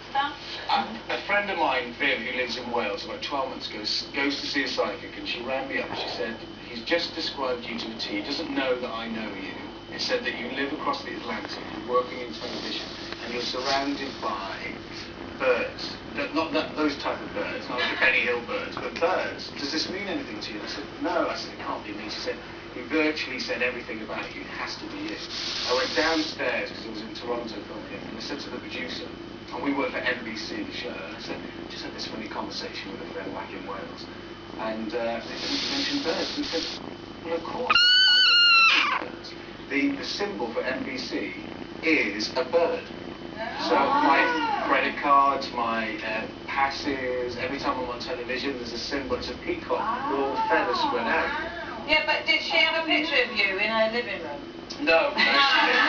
stuff? A friend of mine, Viv, who lives in Wales, about 12 months ago, goes to see a psychic, and she rang me up and she said, he's just described you to a T. He doesn't know that I know you. He said that you live across the Atlantic, you're working in television, and you're surrounded by birds. Not those type of birds, not the Benny Hill birds, but birds. Does this mean anything to you? And I said, no. I said, it can't be me. She said, he virtually said everything about you. It has to be you. I went downstairs, because I was in Toronto filming it, and I said to the producer, and we work for NBC, the show, and I said, just had this funny conversation with a friend back in Wales, and they mentioned birds, and he said, well, of course, I don't know birds. The symbol for NBC is a bird. So my credit cards, my passes, every time I'm on television, there's a symbol. It's a peacock with all the feathers spread out. Yeah, but did she have a picture of you in her living room? No, she didn't.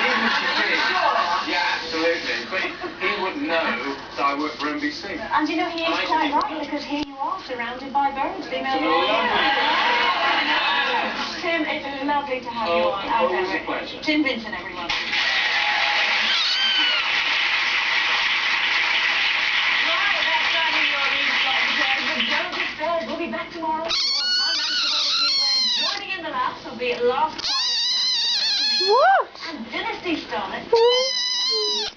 Even if she did. Sure. Yeah, absolutely. But he wouldn't know that I work for NBC. And you know, he is quite right, because here you are, surrounded by birds. Female Tim, it's lovely to have you on. Always a pleasure. Tim Vincent, everyone. We'll be back tomorrow. Joining in the laughs will be Last What? And Dynasty Star.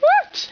What?